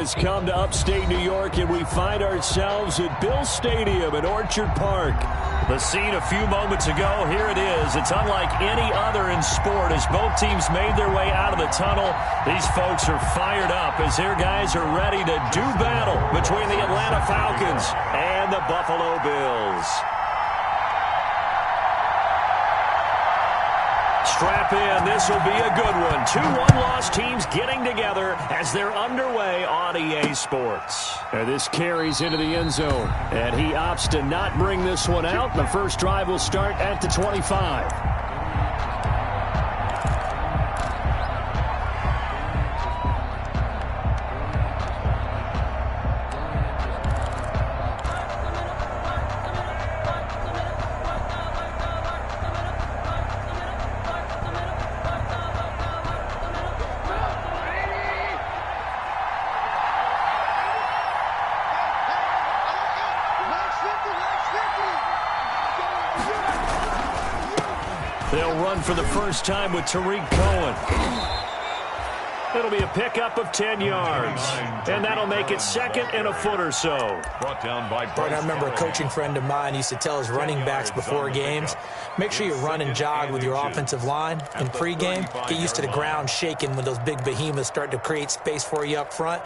Has come to upstate New York, and we find ourselves at Bill Stadium at Orchard Park. The scene a few moments ago, here it is. It's unlike any other in sport as both teams made their way out of the tunnel. These folks are fired up as their guys are ready to do battle between the Atlanta Falcons and the Buffalo Bills. Strap in, this will be a good one. Two one-loss teams getting together as they're underway on EA Sports. And this carries into the end zone, and he opts to not bring this one out. The first drive will start at the 25. They'll run for the first time with Tariq Cohen. It'll be a pickup of 10 yards. And that'll make it second and a foot or so. Brought down by I remember a coaching friend of mine used to tell his running backs before games, make sure you run and jog with your offensive line. In pregame, get used to the ground shaking when those big behemoths start to create space for you up front.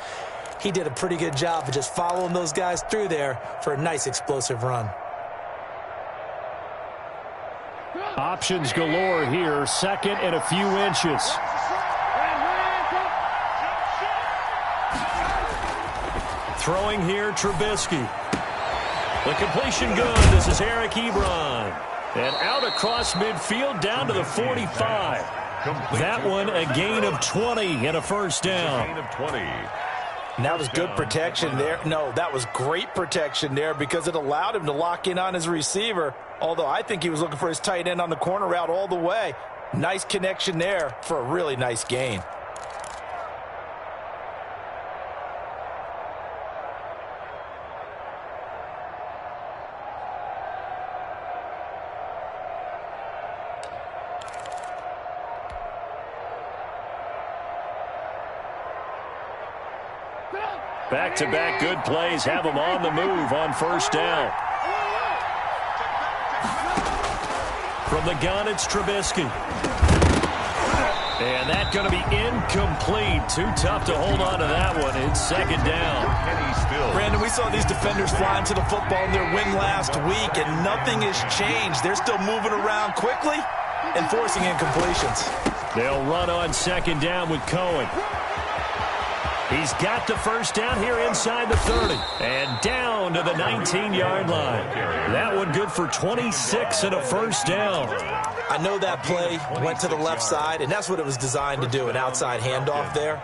He did a pretty good job of just following those guys through there for a nice explosive run. Options galore here, second and a few inches. Throwing here, Trubisky. The completion good. This is Eric Ebron. And out across midfield down to the 45. That one a gain of 20 and a first down. Gain of 20. And that was good protection there. No, that was great protection there because it allowed him to lock in on his receiver. Although I think he was looking for his tight end on the corner route all the way. Nice connection there for a really nice gain. Back-to-back good plays have them on the move on first down. From the gun, it's Trubisky. And that's going to be incomplete. Too tough to hold on to that one. It's second down. Brandon, we saw these defenders flying to the football in their win last week, and nothing has changed. They're still moving around quickly and forcing incompletions. They'll run on second down with Cohen. He's got the first down here inside the 30. And down to the 19-yard line. That one good for 26 and a first down. I know that play went to the left side, and that's what it was designed to do, an outside handoff there.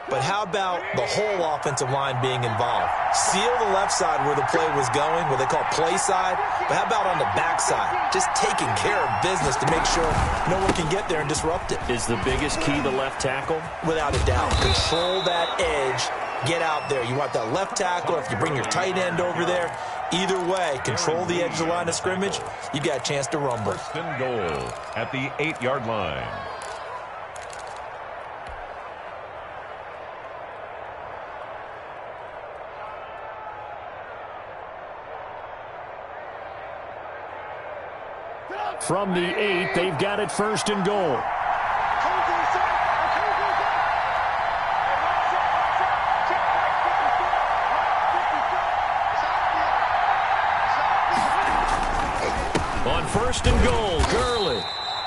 But how about the whole offensive line being involved? Seal the left side where the play was going, what they call play side. But how about on the back side? Just taking care of business to make sure no one can get there and disrupt it. Is the biggest key the left tackle? Without a doubt. Control that edge. Get out there. You want that left tackle. If you bring your tight end over there, either way, control the edge of the line of scrimmage, you got a chance to rumble. First and goal at the 8-yard line. From the 8, they've got it first and goal. On first and goal, Gurley.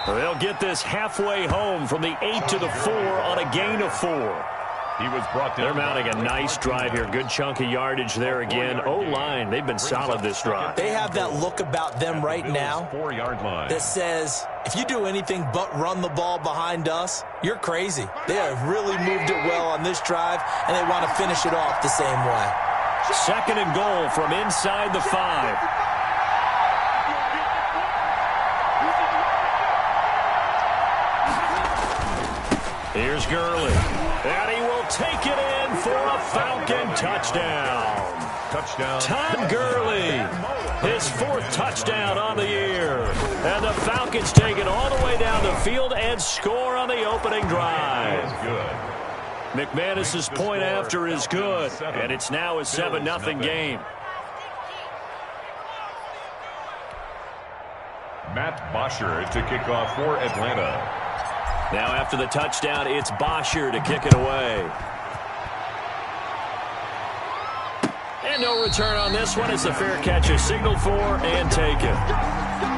They'll get this halfway home from the 8 to the 4 on a gain of 4. He was brought down. They're mounting a nice drive here. Good chunk of yardage there again. O-line, they've been solid this drive. They have that look about them right now 4-yard line that says, if you do anything but run the ball behind us, you're crazy. They have really moved it well on this drive, and they want to finish it off the same way. Second and goal from inside the 5. Here's Gurley. And he will take it in for a Falcon touchdown. Touchdown. Todd Gurley, his 4th touchdown on the year. And the Falcons take it all the way down the field and score on the opening drive. Good. McManus's point after is good, and it's now a 7-0 game. Matt Bosher to kick off for Atlanta. Now after the touchdown, it's Bosher to kick it away. And no return on this one as the fair catch is signaled for and taken.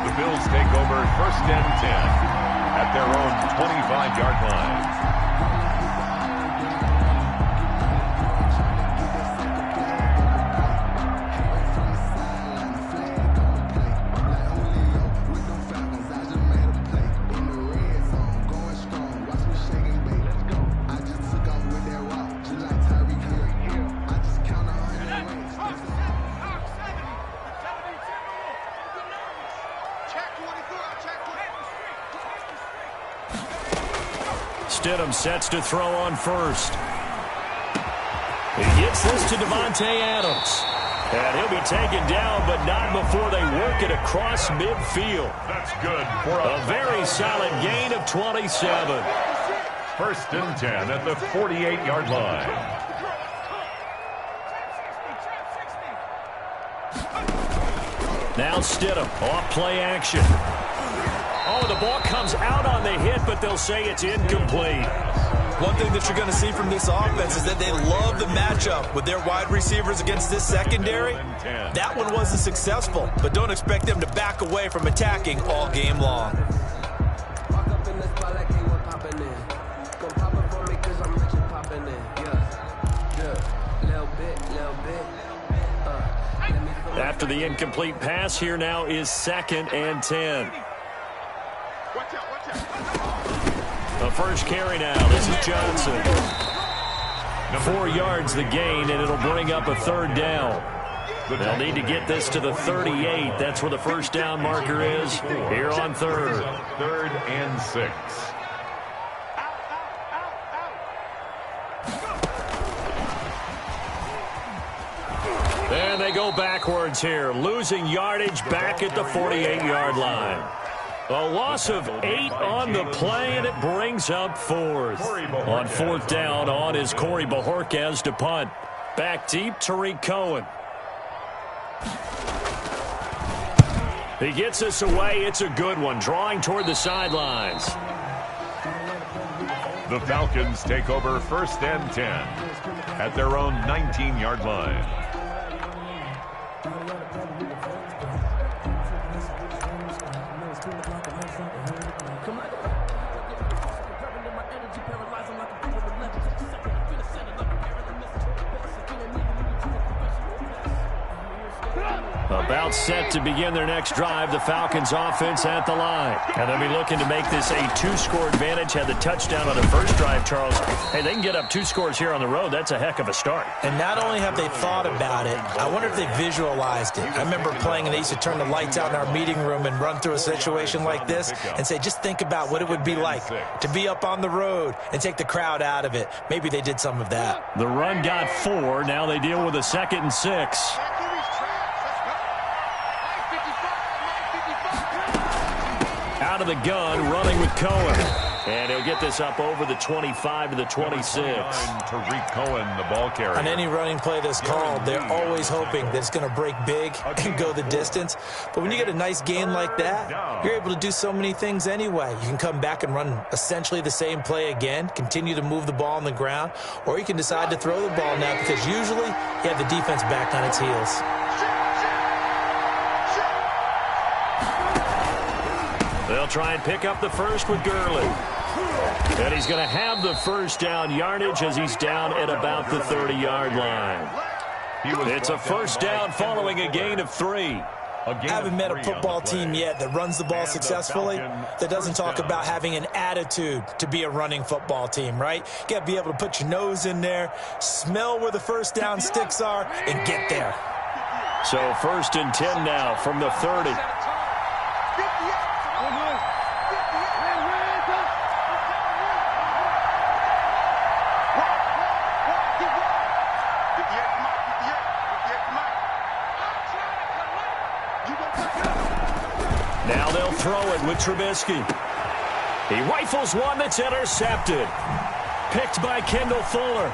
The Bills take over 1st and 10 at their own 25-yard line. Stidham sets to throw on first. He gets this to Devontae Adams. And he'll be taken down, but not before they work it across midfield. That's good for a very solid gain of 27. 1st and 10 at the 48-yard line. Now Stidham off play action. Oh, the ball comes out on the hit, but they'll say it's incomplete. One thing that you're going to see from this offense is that they love the matchup with their wide receivers against this secondary. That one wasn't successful, but don't expect them to back away from attacking all game long. After the incomplete pass, here now is 2nd and 10. The first carry now. This is Johnson. 4 yards the gain, and it'll bring up a 3rd down. They'll need to get this to the 38. That's where the first down marker is here on 3rd. 3rd and 6. And they go backwards here, losing yardage back at the 48-yard line. A loss of 8 on the play, and it brings up 4th. On 4th down, on is Corey Bojorquez to punt. Back deep, Tariq Cohen. He gets this away. It's a good one, drawing toward the sidelines. The Falcons take over 1st and 10 at their own 19-yard line. About set to begin their next drive, the Falcons offense at the line. And they'll be looking to make this a 2-score advantage. Had the touchdown on the first drive, Charles. Hey, they can get up 2 scores here on the road. That's a heck of a start. And not only have they thought about it, I wonder if they visualized it. I remember playing and they used to turn the lights out in our meeting room and run through a situation like this and say, just think about what it would be like to be up on the road and take the crowd out of it. Maybe they did some of that. The run got 4. Now they deal with a 2nd and 6. Out of the gun, running with Cohen. And he'll get this up over the 25 to the 26. Tariq Cohen, the ball carrier. On any running play that's called, they're always hoping that it's going to break big and go the distance. But when you get a nice gain like that, you're able to do so many things anyway. You can come back and run essentially the same play again, continue to move the ball on the ground, or you can decide to throw the ball now because usually you have the defense back on its heels. They'll try and pick up the first with Gurley. And he's going to have the first down yardage as he's down at about the 30-yard line. It's a first down following a gain of 3. I haven't met a football team yet that runs the ball successfully that doesn't talk about having an attitude to be a running football team, right? You got to be able to put your nose in there, smell where the first down sticks are, and get there. So 1st and 10 now from the 30. Now they'll throw it with Trubisky. He rifles one that's intercepted. picked by Kendall Fuller.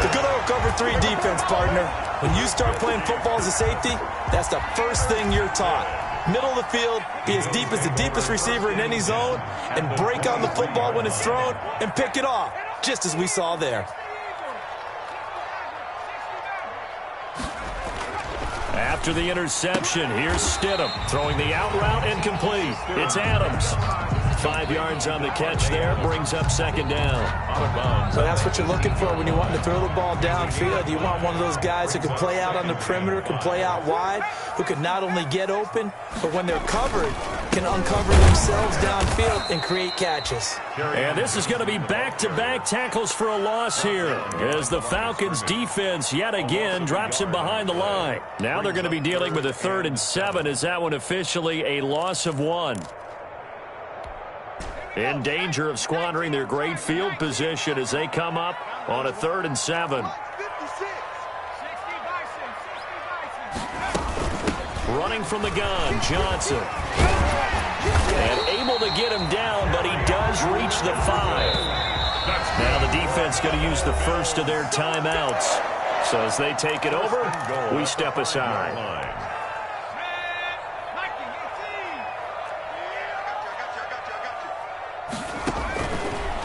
The good old cover 3 defense, partner. When you start playing football as a safety, that's the first thing you're taught. Middle of the field, be as deep as the deepest receiver in any zone, and break on the football when it's thrown and pick it off, just as we saw there. After the interception, here's Stidham throwing the out route incomplete. It's Adams. 5 yards on the catch there, brings up second down. So that's what you're looking for when you want to throw the ball downfield. You want one of those guys who can play out on the perimeter, can play out wide, who can not only get open, but when they're covered, can uncover themselves downfield and create catches. And this is going to be back-to-back tackles for a loss here as the Falcons defense yet again drops him behind the line. Now they're going to be dealing with a 3rd and 7 as that one officially a loss of 1. In danger of squandering their great field position as they come up on a 3rd and 7. Running from the gun, Johnson. And able to get him down, but he does reach the 5. Now the defense going to use the first of their timeouts. So as they take it over, we step aside.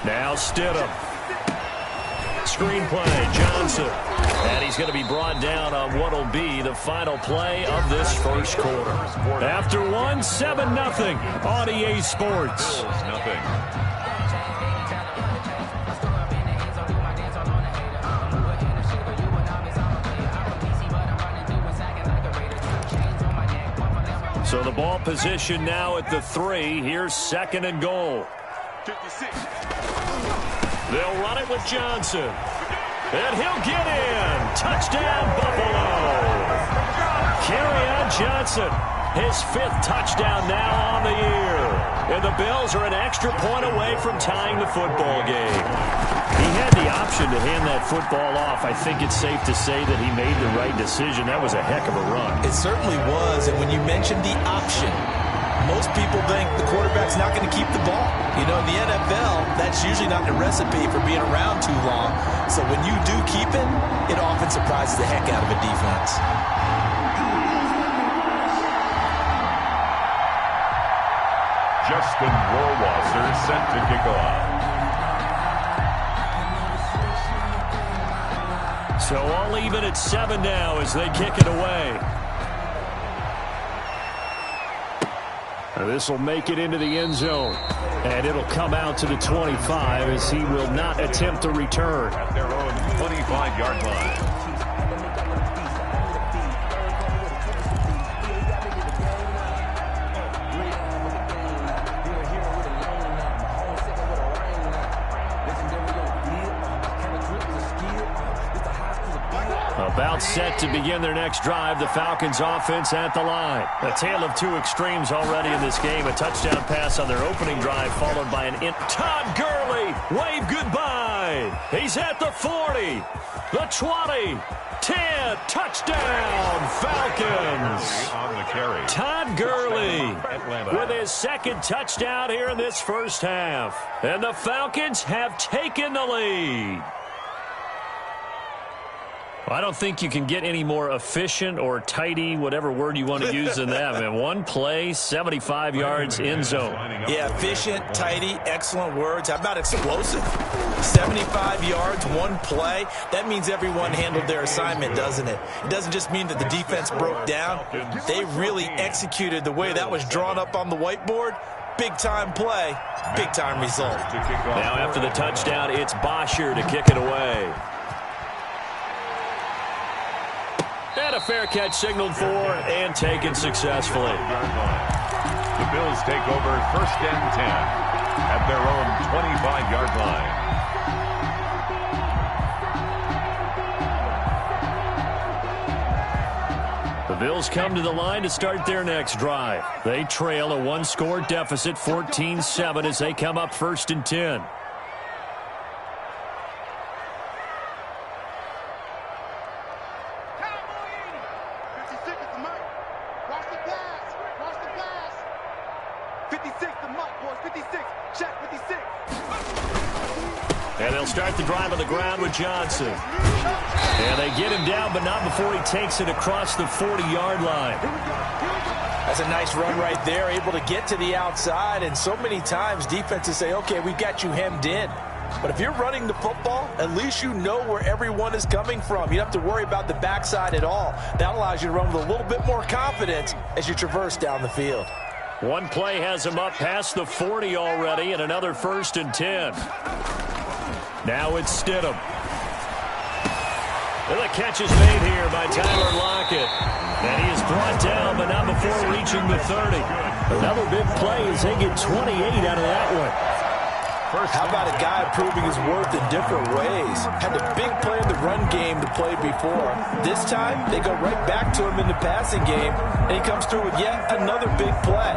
Now Stidham. Screen play, Johnson. And he's going to be brought down on what will be the final play of this first quarter. After 1, 7-0 on EA Sports. So the ball position now at the 3. Here's 2nd and goal. 56. They'll run it with Johnson. And he'll get in. Touchdown, Buffalo. Kerryon Johnson, his 5th touchdown now on the year. And the Bills are an extra point away from tying the football game. He had the option to hand that football off. I think it's safe to say that he made the right decision. That was a heck of a run. It certainly was. And when you mentioned the option, most people think the quarterback's not going to keep the ball. You know, in the NFL, that's usually not the recipe for being around too long. So when you do keep it, it often surprises the heck out of a defense. Justin Rohrwasser set to kick off. So all even at 7 now as they kick it away. This will make it into the end zone. And it'll come out to the 25 as he will not attempt to return. At their own 25-yard line. About set to begin their next drive. The Falcons offense at the line. A tale of 2 extremes already in this game. A touchdown pass on their opening drive followed by an Todd Gurley. Wave goodbye. He's at the 40. The 20. 10. Touchdown Falcons. On the carry. Todd Gurley with his 2nd touchdown here in this first half. And the Falcons have taken the lead. I don't think you can get any more efficient or tidy, whatever word you want to use than that, man. 1 play, 75 yards, end zone. Yeah, efficient, tidy, excellent words. How about explosive? 75 yards, 1 play. That means everyone handled their assignment, doesn't it? It doesn't just mean that the defense broke down. They really executed the way that was drawn up on the whiteboard. Big-time play, big-time result. Now after the touchdown, it's Bosher to kick it away. And a fair catch signaled for and taken successfully. The Bills take over 1st and 10 at their own 25-yard line. The Bills come to the line to start their next drive. They trail a 1-score deficit, 14-7, as they come up 1st and 10. Watch the pass. 56 the mark, boys. And they'll start the drive on the ground with Johnson. And they get him down, but not before he takes it across the 40-yard line. That's a nice run right there, able to get to the outside. And so many times defenses say, okay, we've got you hemmed in. But if you're running the football, at least you know where everyone is coming from. You don't have to worry about the backside at all. That allows you to run with a little bit more confidence as you traverse down the field. One play has him up past the 40 already, and another 1st and 10. Now it's Stidham. And the catch is made here by Tyler Lockett. And he is brought down, but not before reaching the 30. Another big play as they get 28 out of that one. How about a guy proving his worth in different ways? Had the big play in the run game to play before. This time, they go right back to him in the passing game, and he comes through with yet another big play.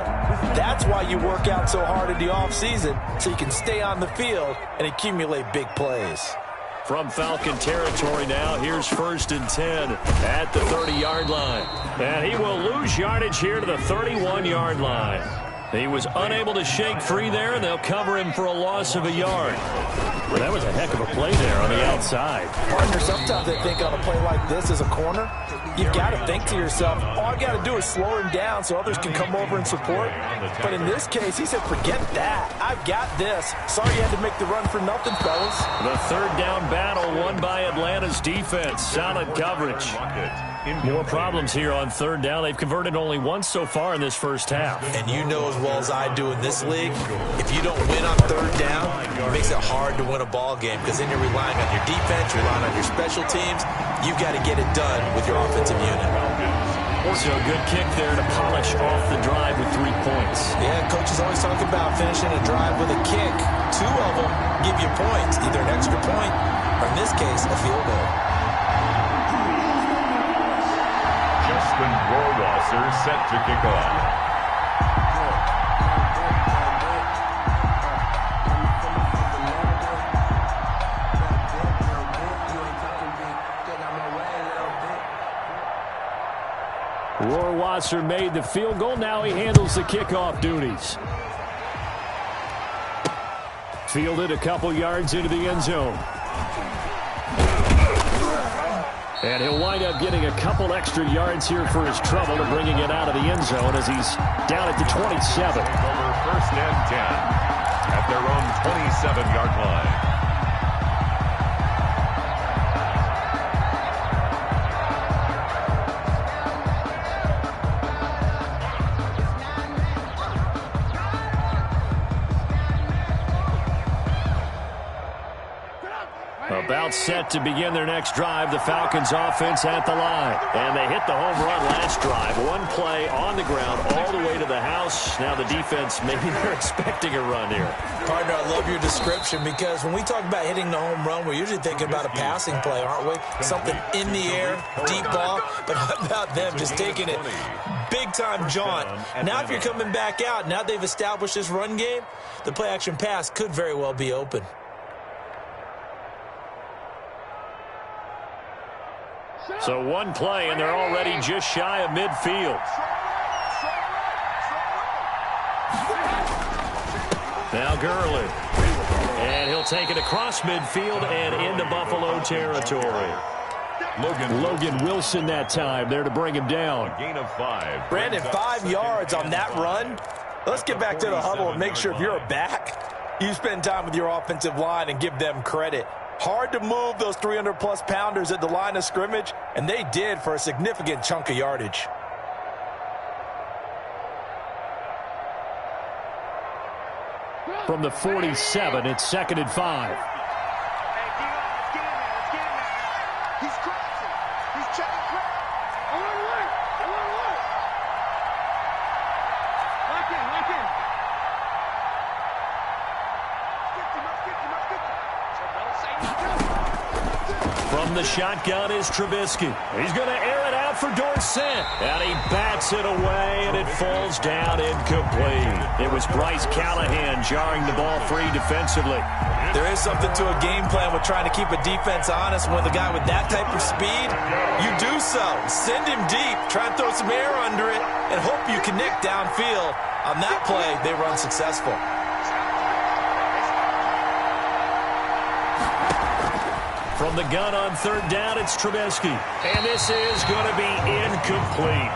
That's why you work out so hard in the offseason, so you can stay on the field and accumulate big plays. From Falcon territory now, here's 1st and 10 at the 30-yard line. And he will lose yardage here to the 31-yard line. He was unable to shake free there, and they'll cover him for a loss of a yard. Well, that was a heck of a play there on the outside. Partner, sometimes they think on a play like this as a corner, you've got to think to yourself, all I've got to do is slow him down so others can come over and support. But in this case, he said, forget that. I've got this. Sorry you had to make the run for nothing, fellas. The 3rd down battle won by Atlanta's defense. Solid coverage. More problems here on 3rd down. They've converted only once so far in this first half. And you know as well as I do in this league, if you don't win on 3rd down, it makes it hard to win a ball game because then you're relying on your defense, you're relying on your special teams. You've got to get it done with your offensive unit. So a good kick there to polish off the drive with 3 points. Yeah, coaches always talk about finishing a drive with a kick. 2 of them give you points, either an extra point or in this case, a field goal. Justin Rohrwasser set to kick off. Rohrwasser made the field goal. Now he handles the kickoff duties. Fielded a couple yards into the end zone. And he'll wind up getting a couple extra yards here for his trouble and bringing it out of the end zone as he's down at the 27. Over 1st and 10 at their own 27-yard line. About set to begin their next drive, the Falcons offense at the line. And they hit the home run last drive. One play on the ground all the way to the house. Now the defense, maybe they're expecting a run here. Partner, I love your description because when we talk about hitting the home run, we're usually thinking about a passing play, aren't we? Something in the air, deep ball. But how about them just taking it big-time jaunt? Now if you're coming back out, now they've established this run game, the play-action pass could very well be open. So one play, and they're already just shy of midfield. Now Gurley. And he'll take it across midfield and into Buffalo territory. Logan Wilson that time there to bring him down. Gain of 5. Brandon, 5 yards on that run. Let's get back to the huddle and make sure if you're a back, you spend time with your offensive line and give them credit. Hard to move those 300-plus pounders at the line of scrimmage, and they did for a significant chunk of yardage. From the 47, it's 2nd and 5. From the shotgun is Trubisky. He's going to air it out for Dorsett. And he bats it away, and it falls down incomplete. It was Bryce Callahan jarring the ball free defensively. There is something to a game plan with trying to keep a defense honest. When the guy with that type of speed, you do so. Send him deep, try and throw some air under it, and hope you connect downfield. On that play, they run successful. From the gun on third down, it's Trubisky. And this is going to be incomplete.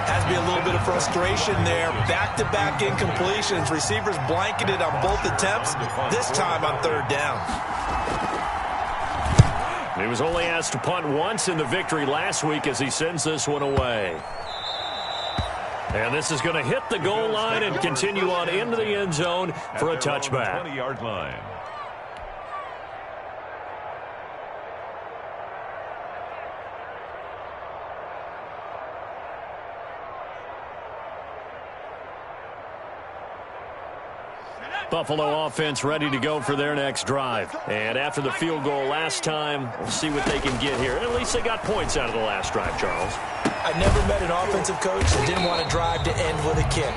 Has to be a little bit of frustration there. Back-to-back incompletions. Receivers blanketed on both attempts, this time on third down. He was only asked to punt once in the victory last week as he sends this one away. And this is going to hit the goal line and continue on into the end zone for a touchback. 20-yard line. Buffalo offense ready to go for their next drive. And after the field goal last time, we'll see what they can get here. At least they got points out of the last drive, Charles. I never met an offensive coach that didn't want to drive to end with a kick.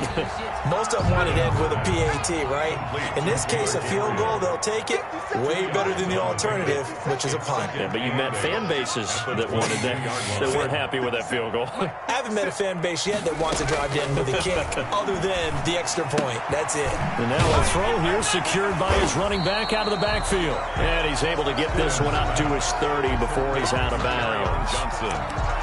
Most of them wanted to end with a PAT, right? In this case, a field goal, they'll take it. Way better than the alternative, which is a punt. Yeah, but you met fan bases that wanted that weren't happy with that field goal. I haven't met a fan base yet that wants to drive to end with a kick, other than the extra point. That's it. And now a throw here secured by his running back out of the backfield. And he's able to get this one up to his 30 before he's out of bounds. Johnson.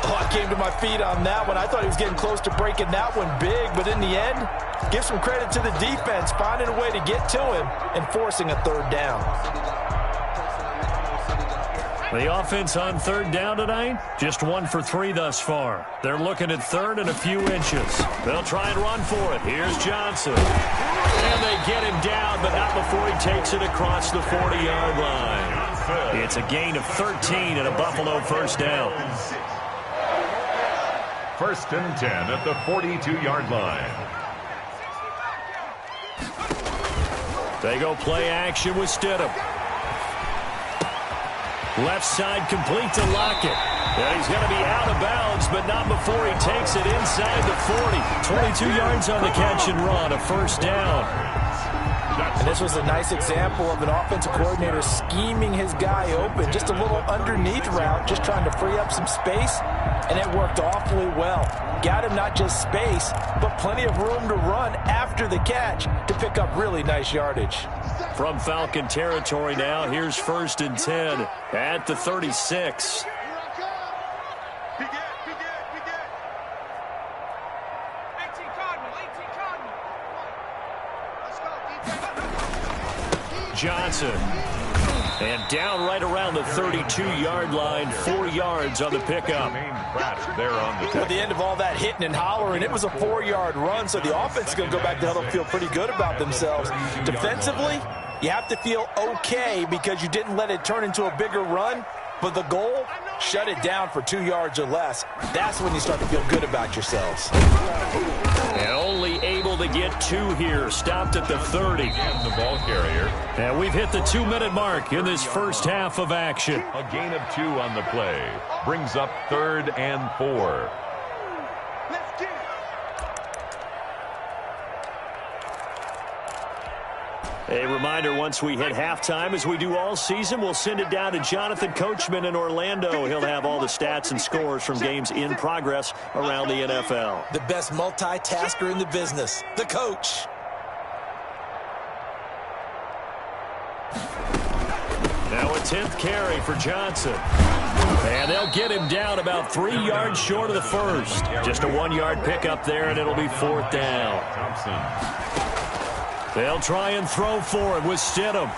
Oh, I came to my feet on that one. I thought he was getting close to breaking that one big, but in the end, give some credit to the defense, finding a way to get to him and forcing a third down. The offense on third down tonight, just 1 for 3 thus far. They're looking at third and a few inches. They'll try and run for it. Here's Johnson. And they get him down, but not before he takes it across the 40-yard line. It's a gain of 13 and a Buffalo first down. First and 10 at the 42-yard line. They go play action with Stidham. Left side complete to Lockett. And he's going to be out of bounds, but not before he takes it inside the 40. 22 yards on the catch and run, a first down. And this was a nice example of an offensive coordinator scheming his guy open. Just a little underneath route, just trying to free up some space, and it worked awfully well. Got him not just space, but plenty of room to run after the catch to pick up really nice yardage. From Falcon territory now, here's first and 10 at the 36. Johnson. And down right around the 32-yard line, 4 yards on the pickup. At the end of all that hitting and hollering, it was a 4-yard run, so the offense is going to go back to hell and feel pretty good about themselves. Defensively, you have to feel okay because you didn't let it turn into a bigger run, but the goal, shut it down for 2 yards or less. That's when you start to feel good about yourselves. And only able to get 2 here, stopped at the 30. And the ball carrier. And we've hit the 2-minute mark in this first half of action. A gain of 2 on the play. Brings up 3rd and 4. A reminder, once we hit halftime, as we do all season, we'll send it down to Jonathan Coachman in Orlando. He'll have all the stats and scores from games in progress around the NFL. The best multitasker in the business, the coach. Now a 10th carry for Johnson. And they'll get him down about 3 yards short of the first. Just a 1-yard pickup there, and it'll be 4th down. Thompson. They'll try and throw for it with Stidham.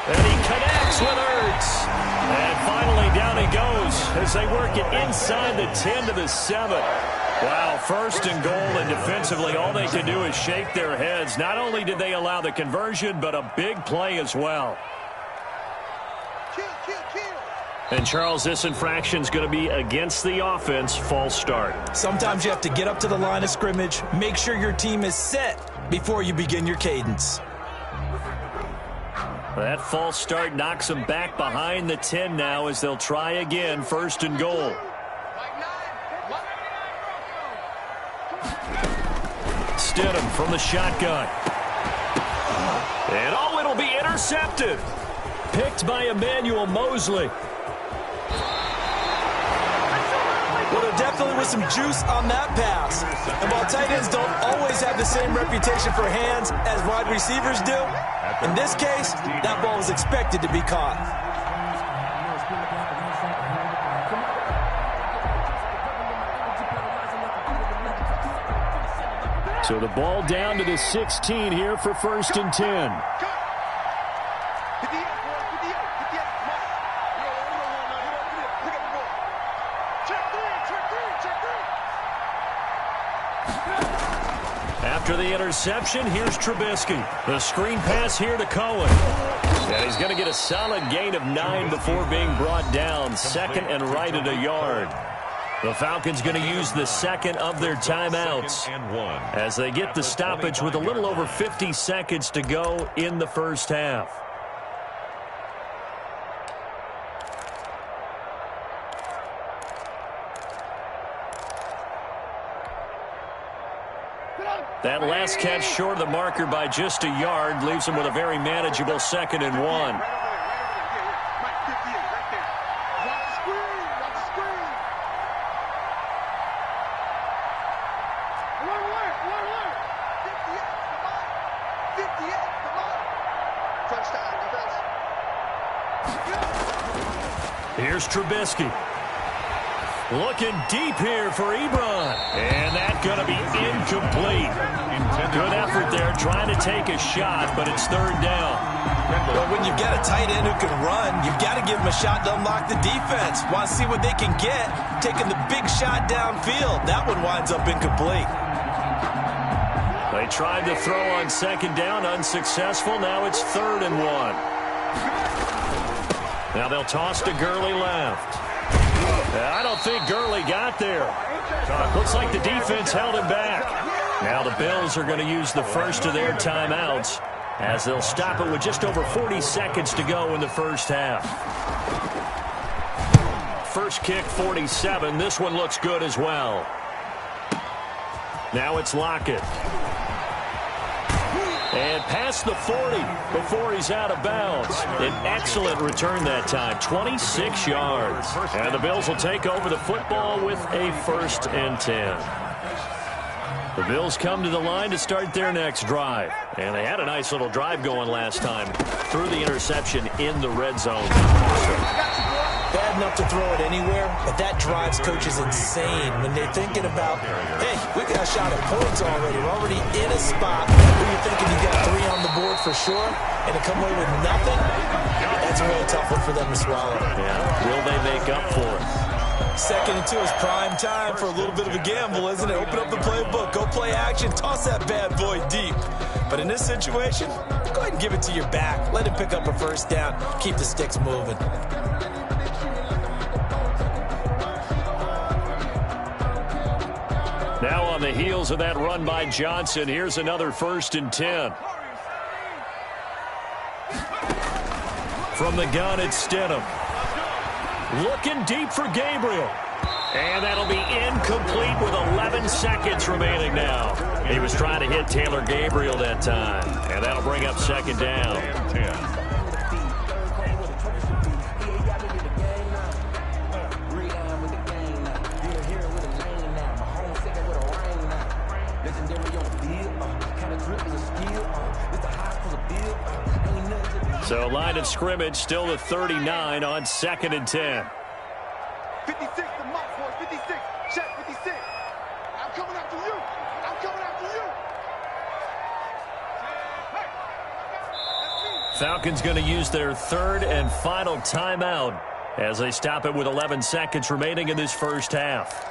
And he connects with Ertz. And finally down he goes as they work it inside the 10 to the 7. Wow, first and goal, and defensively all they can do is shake their heads. Not only did they allow the conversion, but a big play as well. And, Charles, this infraction's going to be against the offense, false start. Sometimes you have to get up to the line of scrimmage, make sure your team is set before you begin your cadence. That false start knocks them back behind the 10 now as they'll try again, first and goal. Stidham from the shotgun. And, oh, it'll be intercepted. Picked by Emmanuel Mosley. Well, there definitely was some juice on that pass. And while tight ends don't always have the same reputation for hands as wide receivers do, in this case, that ball was expected to be caught. So the ball down to the 16 here for 1st and 10. After the interception, here's Trubisky. The screen pass here to Cohen. And he's going to get a solid gain of 9 before being brought down. 2nd and right at a yard. The Falcons going to use the 2nd of their timeouts as they get the stoppage with a little over 50 seconds to go in the first half. That last catch short of the marker by just a yard leaves him with a very manageable 2nd and 1. Here's Trubisky. Looking deep here for Ebron. And that's going to be incomplete. Good effort there trying to take a shot, but it's 3rd down. Well, when you've got a tight end who can run, you've got to give him a shot to unlock the defense. Want to see what they can get. Taking the big shot downfield. That one winds up incomplete. They tried to throw on 2nd down, unsuccessful. Now it's 3rd and 1. Now they'll toss to Gurley left. I don't think Gurley got there. Looks like the defense held him back. Now the Bills are going to use the first of their timeouts as they'll stop it with just over 40 seconds to go in the first half. First kick, 47. This one looks good as well. Now it's Lockett. And past the 40 before he's out of bounds. An excellent return that time, 26 yards. And the Bills will take over the football with a 1st and 10. The Bills come to the line to start their next drive. And they had a nice little drive going last time through the interception in the red zone. Bad enough to throw it anywhere, but that drives coaches insane when they're thinking about, hey, we got a shot at points already. We're already in a spot where you're thinking you got 3 on the board for sure, and to come away with nothing, that's a really tough one for them to swallow. Yeah, will they make up for it? 2nd and 2 is prime time for a little bit of a gamble, isn't it? Open up the playbook, go play action, toss that bad boy deep. But in this situation, go ahead and give it to your back. Let him pick up a 1st down. Keep the sticks moving. Now on the heels of that run by Johnson, here's another 1st and 10. From the gun, it's Stidham. Looking deep for Gabriel. And that'll be incomplete with 11 seconds remaining now. He was trying to hit Taylor Gabriel that time. And that'll bring up 2nd down. 10. So line of scrimmage still the 39 on 2nd and 10. 56 the mark, boys. 56. Check 56. I'm coming after you. I'm coming after you. Falcons going to use their 3rd and final timeout as they stop it with 11 seconds remaining in this first half.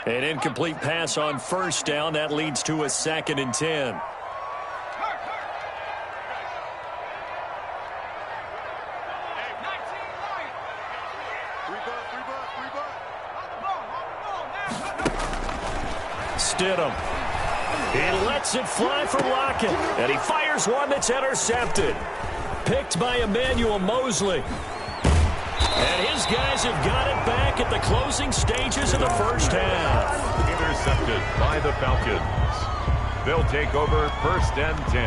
An incomplete pass on 1st down. That leads to a 2nd and 10. Stidham. He lets it fly for Lockett. And he fires one that's intercepted. Picked by Emmanuel Mosley. And his guys have got it back at the closing stages of the first half. Intercepted by the Falcons. They'll take over 1st and 10.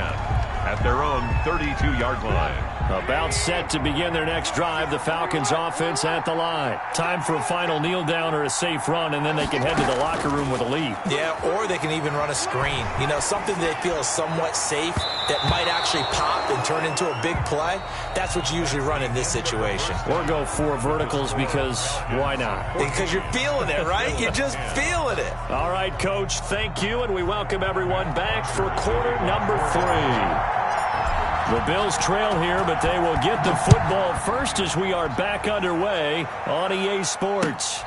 at their own 32-yard line. About set to begin their next drive. The Falcons offense at the line. Time for a final kneel down or a safe run, and then they can head to the locker room with a lead. Yeah, or they can even run a screen. You know, something they feel is somewhat safe that might actually pop and turn into a big play. That's what you usually run in this situation. Or go 4 verticals because why not? Because you're feeling it, right? You're just feeling it. All right, Coach, thank you, and we welcome everyone back for quarter number 3. The Bills trail here, but they will get the football first as we are back underway on EA Sports.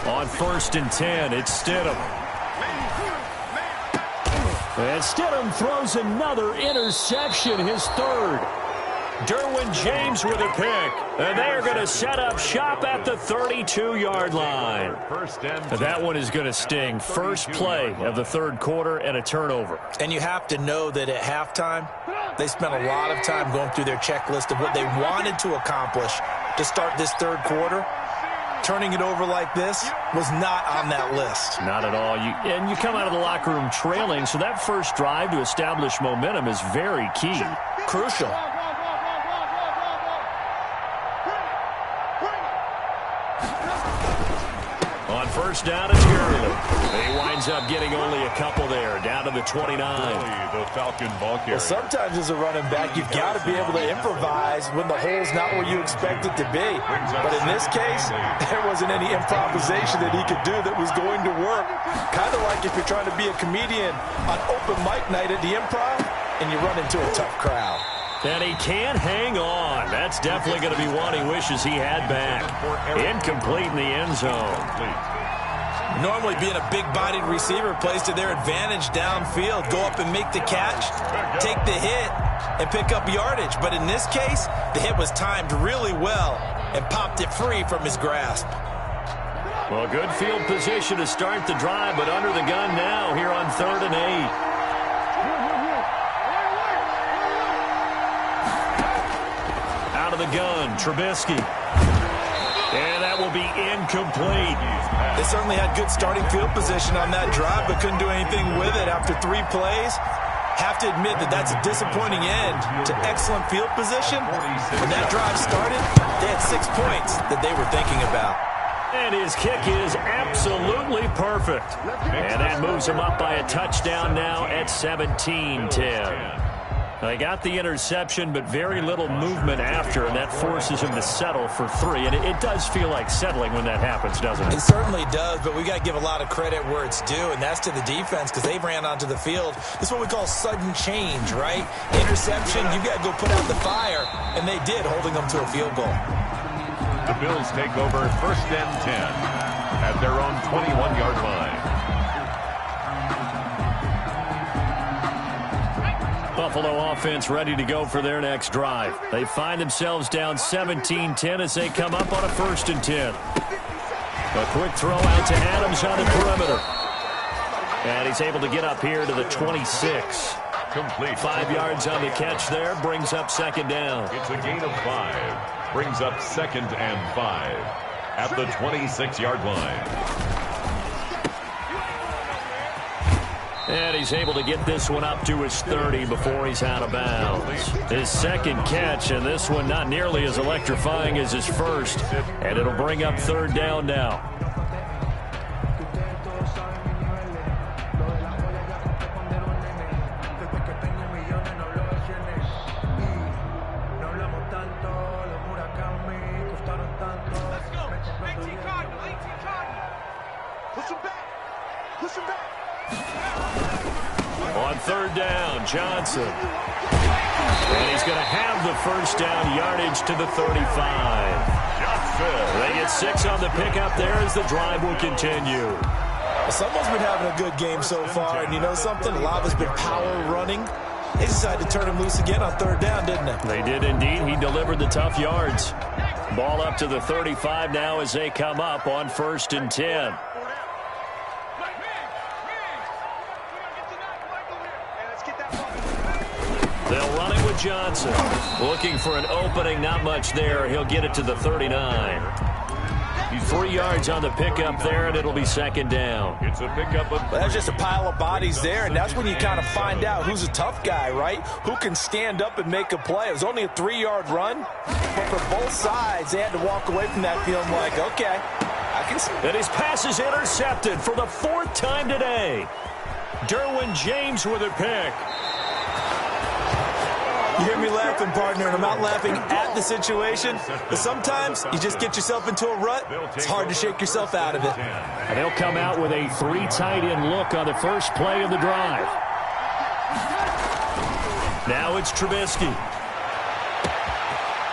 On 1st and 10, it's Stidham. And Stidham throws another interception, his 3rd. Derwin James with a pick. And they are going to set up shop at the 32-yard line. That one is going to sting. First play of the 3rd quarter and a turnover. And you have to know that at halftime, they spent a lot of time going through their checklist of what they wanted to accomplish to start this 3rd quarter. Turning it over like this was not on that list. Not at all. And you come out of the locker room trailing, so that first drive to establish momentum is very key. Crucial. On 1st down, it's Gurley. He winds up getting only a couple there, down to the 29. The Falcon ball carrier. Well, sometimes as a running back, you've got to be able to improvise when the hole's not where you expect it to be. But in this case, there wasn't any improvisation that he could do that was going to work. Kind of like if you're trying to be a comedian on open mic night at the Improv and you run into a tough crowd. And he can't hang on. That's definitely going to be one he wishes he had back. Incomplete in the end zone. Normally being a big-bodied receiver plays to their advantage downfield. Go up and make the catch, take the hit, and pick up yardage. But in this case, the hit was timed really well and popped it free from his grasp. Well, good field position to start the drive, but under the gun now here on 3rd and 8. Out of the gun, Trubisky. And that will be incomplete. They certainly had good starting field position on that drive, but couldn't do anything with it after 3 plays. Have to admit that that's a disappointing end to excellent field position. When that drive started, they had 6 points that they were thinking about. And his kick is absolutely perfect. And that moves him up by a touchdown now at 17-10. They got the interception, but very little movement after, and that forces him to settle for 3. And it does feel like settling when that happens, doesn't it? It certainly does, but we got to give a lot of credit where it's due, and that's to the defense because they ran onto the field. This is what we call sudden change, right? Interception, you got to go put out the fire, and they did, holding them to a field goal. The Bills take over 1st and 10 at their own 21-yard line. Buffalo offense ready to go for their next drive. They find themselves down 17-10 as they come up on a 1st and 10. A quick throw out to Adams on the perimeter. And he's able to get up here to the 26. Complete. 5 yards on the catch there, brings up 2nd down. It's a gain of 5. Brings up 2nd and 5 at the 26-yard line. And he's able to get this one up to his 30 before he's out of bounds. His 2nd catch, and this one not nearly as electrifying as his first. And it'll bring up 3rd down now. On 3rd down, Johnson. And he's going to have the 1st down yardage to the 35. They get 6 on the pickup there as the drive will continue. Someone's been having a good game so far, and you know something? A lot has been power running. They decided to turn him loose again on third down, didn't they? They did indeed. He delivered the tough yards. Ball up to the 35 now as they come up on 1st and 10. They'll run it with Johnson. Looking for an opening, not much there. He'll get it to the 39. 3 yards on the pickup there, and it'll be 2nd down. It's a pickup of... Well, that's just a pile of bodies there, and that's when you kind of find out who's a tough guy, right? Who can stand up and make a play. It was only a 3-yard run, but for both sides, they had to walk away from that feeling like, okay, I can see. And his pass is intercepted for the 4th time today. Derwin James with a pick. You hear me laughing, partner, and I'm not laughing at the situation. But sometimes you just get yourself into a rut. It's hard to shake yourself out of it. And they'll come out with a 3 tight end look on the first play of the drive. Now it's Trubisky.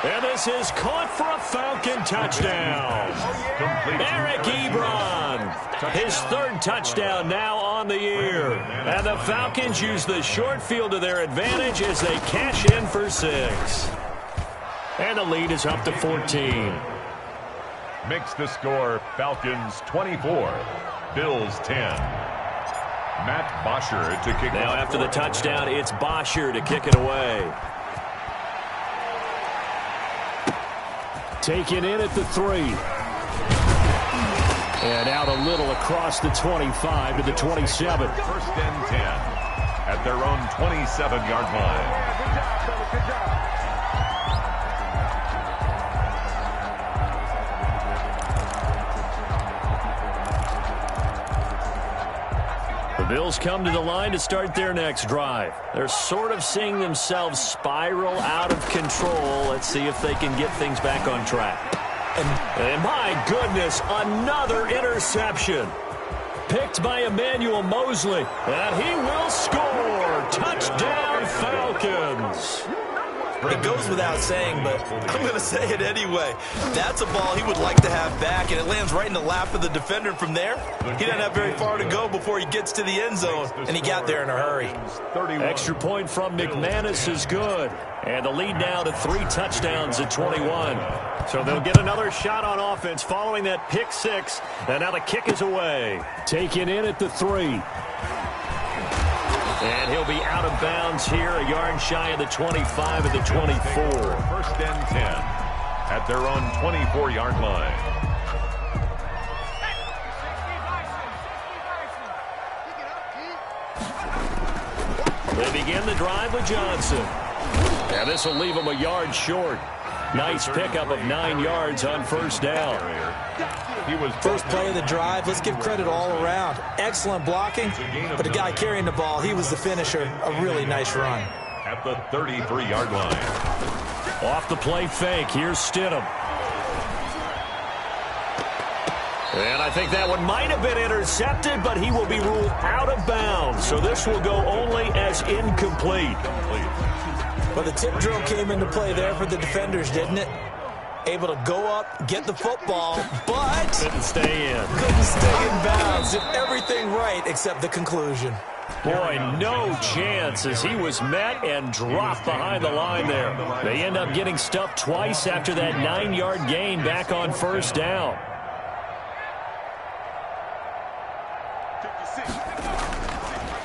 And this is caught for a Falcon touchdown. Eric Ebron, his 3rd touchdown now on the year. And the Falcons use the short field to their advantage as they cash in for 6. And the lead is up to 14. Makes the score Falcons 24, Bills 10. Matt Bosher to kick. Now after the touchdown, it's Bosher to kick it away. Taken in at the 3. And out a little across the 25 to the 27. 1st and 10 at their own 27-yard line. Good job. The Bills come to the line to start their next drive. They're sort of seeing themselves spiral out of control. Let's see if they can get things back on track. And my goodness, another interception. Picked by Emmanuel Mosley. And he will score. Touchdown, Falcons. It goes without saying, but I'm going to say it anyway. That's a ball he would like to have back, and it lands right in the lap of the defender from there. He doesn't have very far to go before he gets to the end zone, and he got there in a hurry. Extra point from McManus is good. And the lead now to 3 touchdowns at 21. So they'll get another shot on offense following that pick 6. And now the kick is away. Taken in at the 3. And he'll be out of bounds here, a yard shy of the 25 at the 24. 1st and 10 at their own 24-yard line. They begin the drive with Johnson. And this will leave him a yard short. Nice pickup of 9 yards on 1st down. He was First play of the drive. Let's give credit all around. Excellent blocking, but the guy carrying the ball, he was the finisher. A really nice run. at the 33-yard line. Off the play fake. Here's Stidham. And I think that one might have been intercepted, but he will be ruled out of bounds. So this will go only as incomplete. Well, the tip drill came into play there for the defenders, didn't it? Able to go up, get the football, but couldn't stay in. Couldn't stay in bounds. Did everything right except the conclusion. Boy, no chance as he was met and dropped behind the line there. They end up getting stuffed twice after that 9-yard gain back on first down.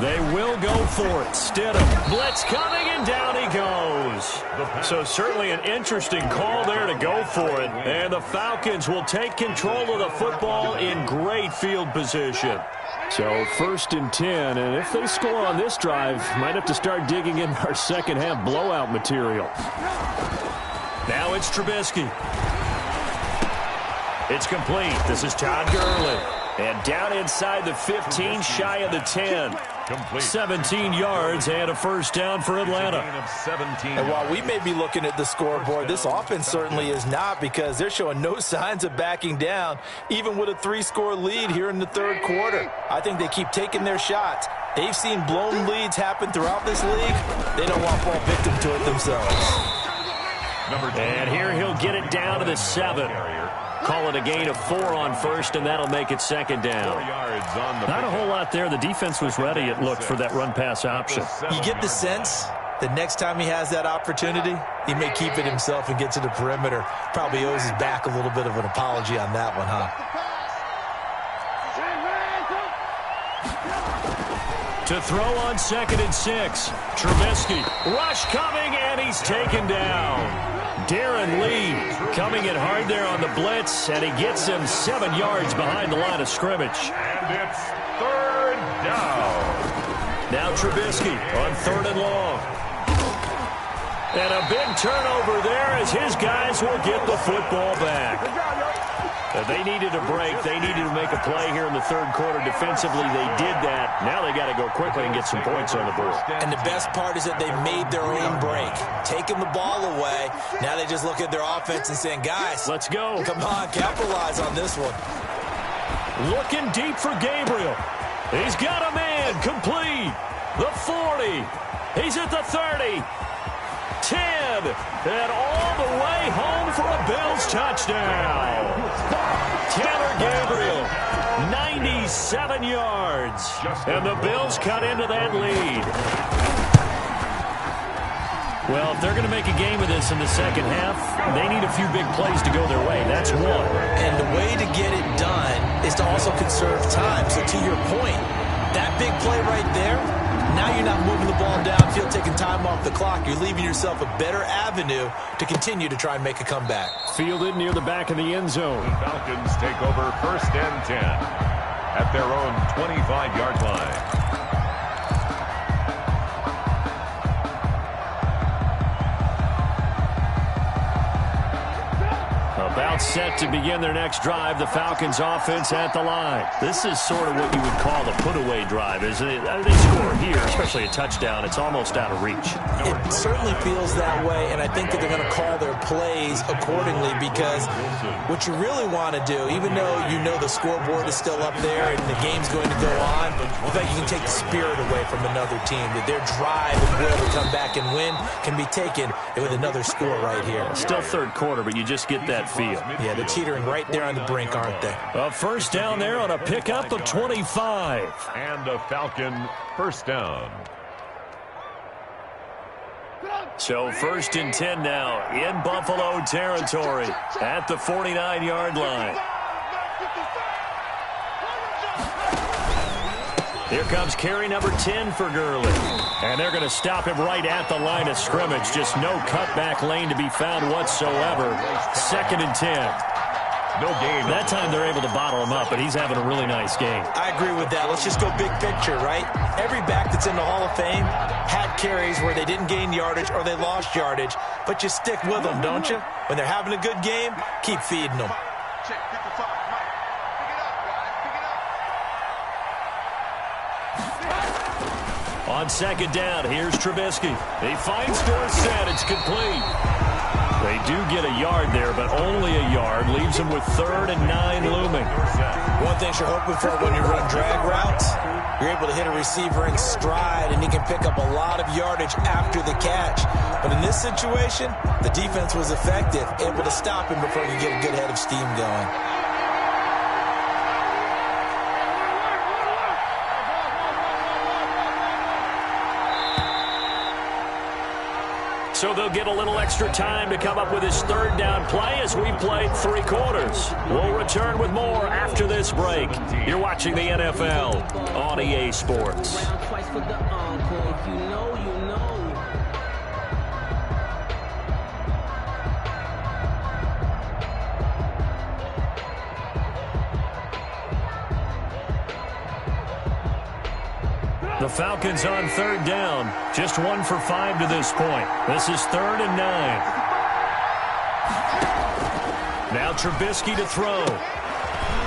They will go for it. Stidham. Blitz coming, and down he goes. So certainly an interesting call there to go for it. And the Falcons will take control of the football in great field position. So 1st and 10, and if they score on this drive, might have to start digging in our second half blowout material. Now it's Trubisky. It's complete. This is Todd Gurley. And down inside the 15, shy of the 10. Complete. 17 yards and a first down for Atlanta. And while we may be looking at the scoreboard, this offense certainly is not, because they're showing no signs of backing down, even with a 3-score lead here in the third quarter. I think they keep taking their shots. They've seen blown leads happen throughout this league. They don't want to fall victim to it themselves. And here he'll get it down to the 7. Call it a gain of 4 on first, and that'll make it second down. 4 yards on the Not a whole lot there. The defense was ready, it looked, for that run-pass option. You get the sense the next time he has that opportunity, he may keep it himself and get to the perimeter. Probably owes his back a little bit of an apology on that one, huh? To throw on 2nd and 6. Trubisky. Rush coming, and he's taken down. Darren Lee coming in hard there on the blitz, and he gets him 7 yards behind the line of scrimmage. And it's 3rd down. Now Trubisky on 3rd and long. And a big turnover there as his guys will get the football back. They needed a break. They needed to make a play here in the 3rd quarter. Defensively, they did that. Now they got to go quickly and get some points on the board. And the best part is that they made their own break. Taking the ball away. Now they just look at their offense and saying, guys, let's go. Come on, capitalize on this one. Looking deep for Gabriel. He's got a man complete. The 40. He's at the 30. 10. And all the way home for a Bills touchdown. Taylor Gabriel, 97 yards. And the Bills cut into that lead. Well, if they're going to make a game of this in the second half, they need a few big plays to go their way. That's one. And the way to get it done is to also conserve time. So to your point, that big play right there, now you're not moving the ball downfield, taking time off the clock. You're leaving yourself a better avenue to continue to try and make a comeback. Fielded near the back of the end zone. The Falcons take over 1st and 10 at their own 25-yard line. About set to begin their next drive. The Falcons offense at the line. This is sort of what you would call a put-away drive, isn't it? They score here, especially a touchdown. It's almost out of reach. It certainly feels that way, and I think that they're going to call their plays accordingly because what you really want to do, even though you know the scoreboard is still up there and the game's going to go on, I think you can take the spirit away from another team, that their drive and will to come back and win can be taken with another score right here. Still 3rd quarter, but you just get that feel. Yeah, they're teetering right there on the brink, aren't they? A first down there on a pickup of 25. And a Falcon 1st down. So 1st and 10 now in Buffalo territory at the 49-yard line. Here comes carry number 10 for Gurley. And they're going to stop him right at the line of scrimmage. Just no cutback lane to be found whatsoever. 2nd and 10. No gain. That time they're able to bottle him up, but he's having a really nice game. I agree with that. Let's just go big picture, right? Every back that's in the Hall of Fame had carries where they didn't gain yardage or they lost yardage, but you stick with them, don't you? When they're having a good game, keep feeding them. Check 55. Mike, pick it up, guys. Pick it up. On 2nd down, here's Trubisky. He finds Dorsett. It's complete. They do get a yard there, but only a yard. Leaves them with 3rd and 9 looming. One thing you're hoping for when you run drag routes, you're able to hit a receiver in stride, and he can pick up a lot of yardage after the catch. But in this situation, the defense was effective, able to stop him before he could get a good head of steam going. So they'll get a little extra time to come up with his 3rd down play as we played 3 quarters. We'll return with more after this break. You're watching the NFL on EA Sports. The Falcons on 3rd down. Just 1 for 5 to this point. This is 3rd and 9. Now Trubisky to throw.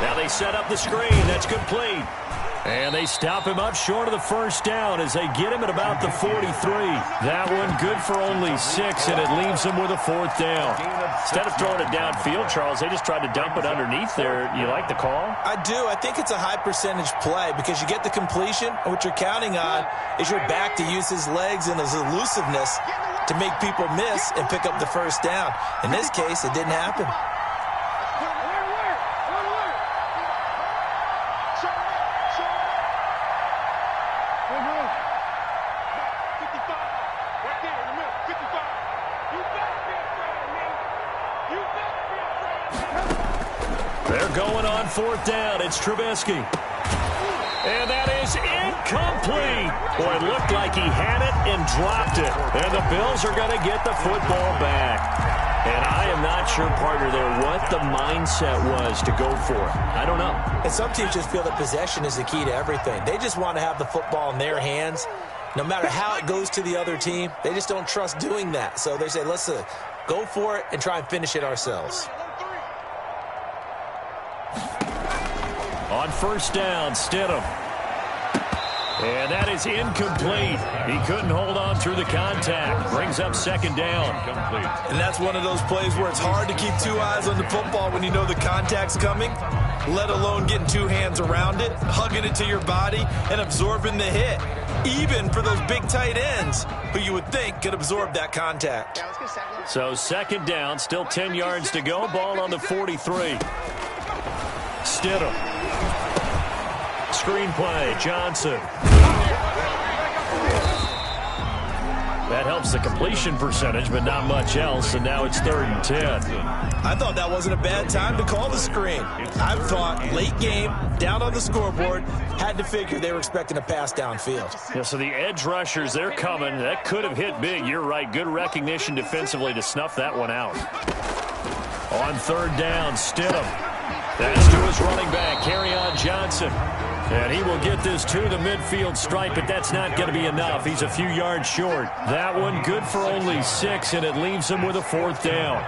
Now they set up the screen. That's complete. And they stop him up short of the 1st down as they get him at about the 43. That one good for only 6, and it leaves them with a 4th down. Instead of throwing it downfield, Charles, they just tried to dump it underneath there. You like the call? I do. I think it's a high-percentage play because you get the completion, and what you're counting on is your back to use his legs and his elusiveness to make people miss and pick up the 1st down. In this case, it didn't happen. They're going on 4th down. It's Trubisky. And that is incomplete. Boy, it looked like he had it and dropped it. And the Bills are going to get the football back. And I am not sure, partner, there what the mindset was to go for it. I don't know. And some teams just feel that possession is the key to everything. They just want to have the football in their hands. No matter how it goes to the other team, they just don't trust doing that. So they say, let's go for it and try and finish it ourselves. On 1st down, Stidham. And that is incomplete. He couldn't hold on through the contact. Brings up 2nd down. And that's one of those plays where it's hard to keep 2 eyes on the football when you know the contact's coming, let alone getting 2 hands around it, hugging it to your body, and absorbing the hit. Even for those big tight ends who you would think could absorb that contact. So 2nd down, still 10 yards to go. Ball on the 43. Stidham. Screenplay, Johnson. That helps the completion percentage, but not much else, and now it's 3rd and 10. I thought that wasn't a bad time to call the screen. I thought late game, down on the scoreboard, had to figure they were expecting a pass downfield. Yeah, so the edge rushers, they're coming. That could have hit big. You're right. Good recognition defensively to snuff that one out. On 3rd down, Stidham. That's to his running back, Kerryon Johnson. And he will get this to the midfield stripe, but that's not going to be enough. He's a few yards short. That one good for only 6, and it leaves him with a 4th down.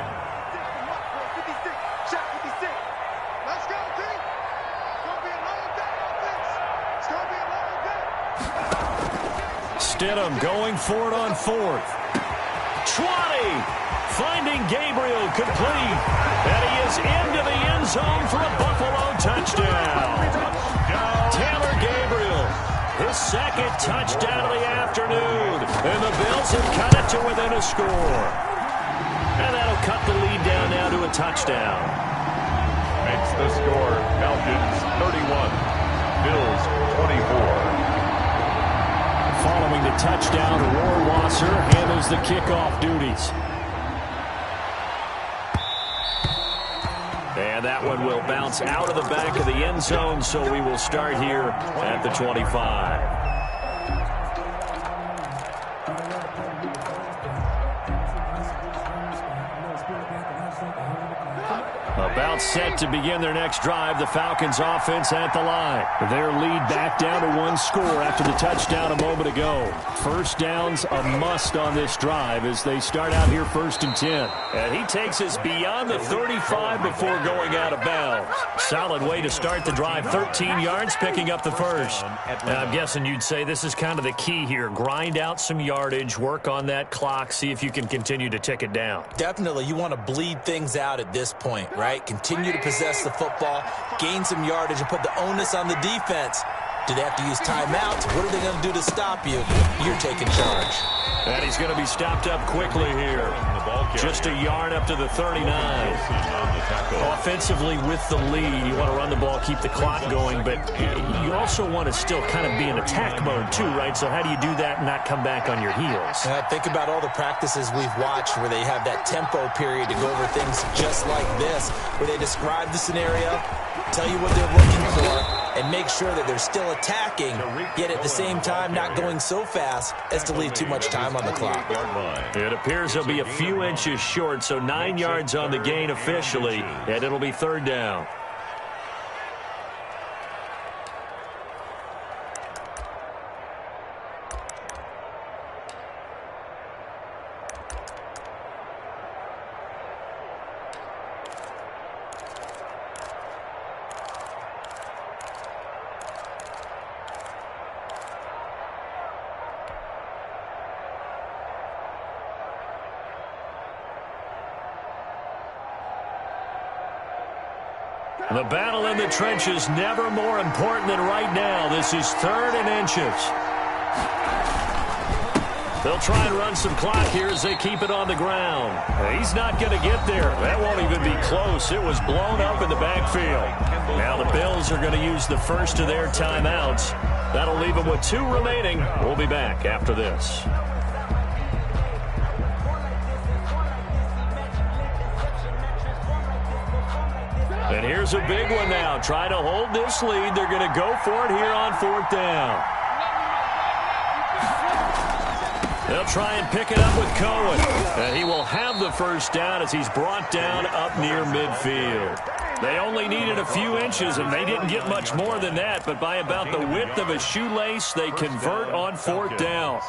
Stidham going for it on 4th. 20. Finding Gabriel complete. And he is into the end zone for a Buffalo touchdown. Taylor Gabriel, his 2nd touchdown of the afternoon. And the Bills have cut it to within a score. And that'll cut the lead down now to a touchdown. Makes the score Falcons 31, Bills 24. Following the touchdown, Rohrwasser handles the kickoff duties. And that one will bounce out of the back of the end zone, so we will start here at the 25. About set to begin their next drive, the Falcons offense at the line. Their lead back down to 1 score after the touchdown a moment ago. 1st down's a must on this drive as they start out here 1st and 10. And he takes us beyond the 35 before going out of bounds. Solid way to start the drive, 13 yards, picking up the 1st. And I'm guessing you'd say this is kind of the key here. Grind out some yardage, work on that clock, see if you can continue to tick it down. Definitely, you want to bleed things out at this point, right? Continue to possess the football, gain some yardage, and put the onus on the defense. Do they have to use timeouts? What are they going to do to stop you? You're taking charge. And he's going to be stopped up quickly here. Just a yard up to the 39. Offensively with the lead, you want to run the ball, keep the clock going, but you also want to still kind of be in attack mode too, right? So how do you do that and not come back on your heels? Think about all the practices we've watched where they have that tempo period to go over things just like this, where they describe the scenario, tell you what they're looking for, and make sure that they're still attacking, yet at the same time not going so fast as to leave too much time on the clock. It appears they'll be a few inches short, so 9 yards on the gain officially, and it'll be 3rd down. The battle in the trenches never more important than right now. This is 3rd and inches. They'll try and run some clock here as they keep it on the ground. He's not going to get there. That won't even be close. It was blown up in the backfield. Now the Bills are going to use the first of their timeouts. That'll leave them with 2 remaining. We'll be back after this. And here's a big one now. Trying to hold this lead. They're going to go for it here on 4th down. They'll try and pick it up with Cohen. And he will have the first down as he's brought down up near midfield. They only needed a few inches, and they didn't get much more than that. But by about the width of a shoelace, they convert on 4th down.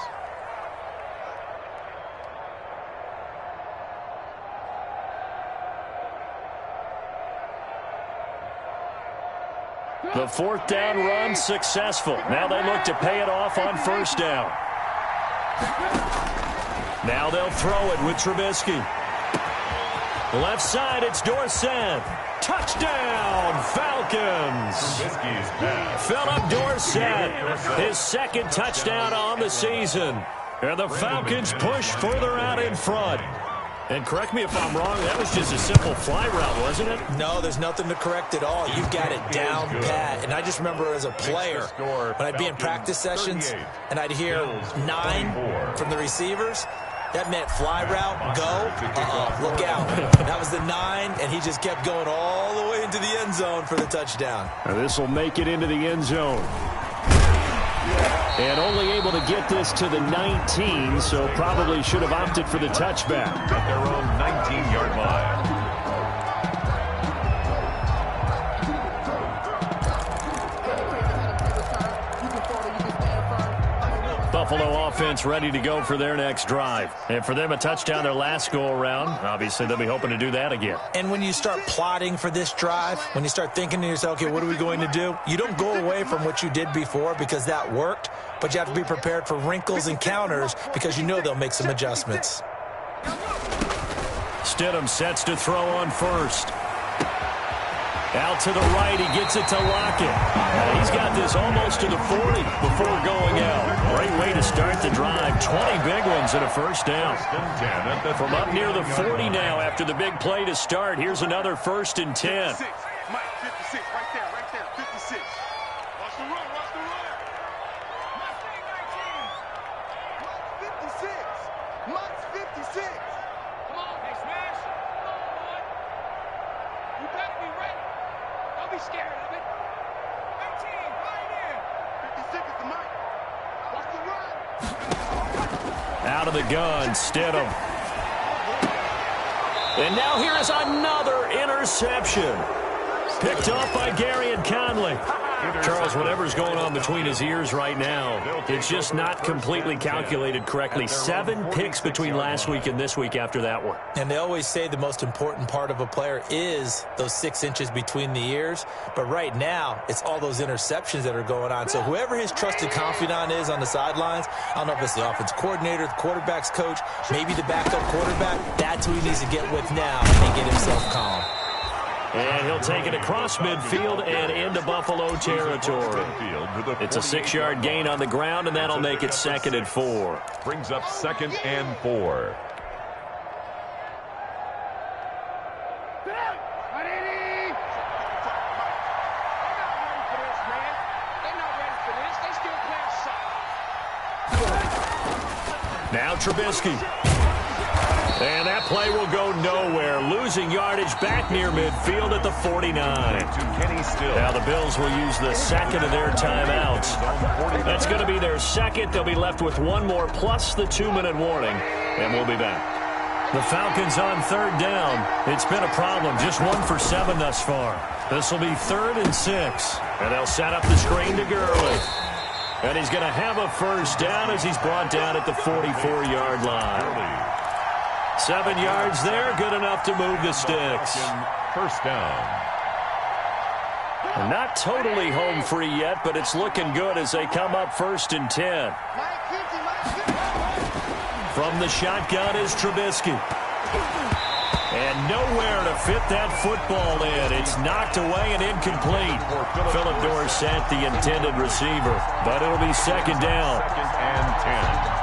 The 4th down run successful. Now they look to pay it off on 1st down. Now they'll throw it with Trubisky. Left side, it's Dorsett. Touchdown, Falcons. Philip Dorsett, his 2nd touchdown on the season. And the Falcons push further out in front. And correct me if I'm wrong, that was just a simple fly route, wasn't it? No, there's nothing to correct at all. You've got it down pat. And I just remember as a player, when I'd be in practice sessions and I'd hear 9 from the receivers, that meant fly route, go, look out. That was the 9, and he just kept going all the way into the end zone for the touchdown. This will make it into the end zone. And only able to get this to the 19, so probably should have opted for the touchback. At their own 19-yard line. Buffalo offense ready to go for their next drive. And for them, a touchdown their last go-around. Obviously, they'll be hoping to do that again. And when you start plotting for this drive, when you start thinking to yourself, okay, what are we going to do? You don't go away from what you did before because that worked, but you have to be prepared for wrinkles and counters because you know they'll make some adjustments. Stidham sets to throw on 1st. Out to the right, he gets it to Lockett. He's got this almost to the 40 before going out. Great way to start the drive. 20 big ones and a 1st down. From up near the 40 now after the big play to start. Here's another 1st and 10. 56. Mike, 56, right there, 56. Watch the run, watch the run. Mike's 56. Mike's 56. Come on, hey, Smash. Come on, boy. You better be ready. Don't be scared of it. 18, right here. 56 is the Mike. Watch the run. Out of the gun, Stidham. And now here is another interception. Picked off by Gary and Conley. Charles, whatever's going on between his ears right now, it's just not completely calculated correctly. 7 picks between last week and this week after that one. And they always say the most important part of a player is those 6 inches between the ears. But right now, it's all those interceptions that are going on. So whoever his trusted confidant is on the sidelines, I don't know if it's the offense coordinator, the quarterback's coach, maybe the backup quarterback, that's who he needs to get with now and get himself calm. And he'll take it across midfield and into Buffalo territory. It's a 6-yard gain on the ground, and that'll make it 2nd and 4. Brings up 2nd and 4. Now Trubisky. And that play will go nowhere. Losing yardage back near midfield at the 49. Now the Bills will use the 2nd of their timeouts. That's going to be their 2nd. They'll be left with 1 more plus the 2-minute warning. And we'll be back. The Falcons on 3rd down. It's been a problem. Just 1 for 7 thus far. This will be 3rd and 6. And they'll set up the screen to Gurley. And he's going to have a 1st down as he's brought down at the 44-yard line. 7 yards there, good enough to move the sticks. 1st down. Not totally home free yet, but it's looking good as they come up 1st and 10. From the shotgun is Trubisky. And nowhere to fit that football in. It's knocked away and incomplete. Philip Dorsett, the intended receiver. But it'll be 2nd down. 2nd and 10.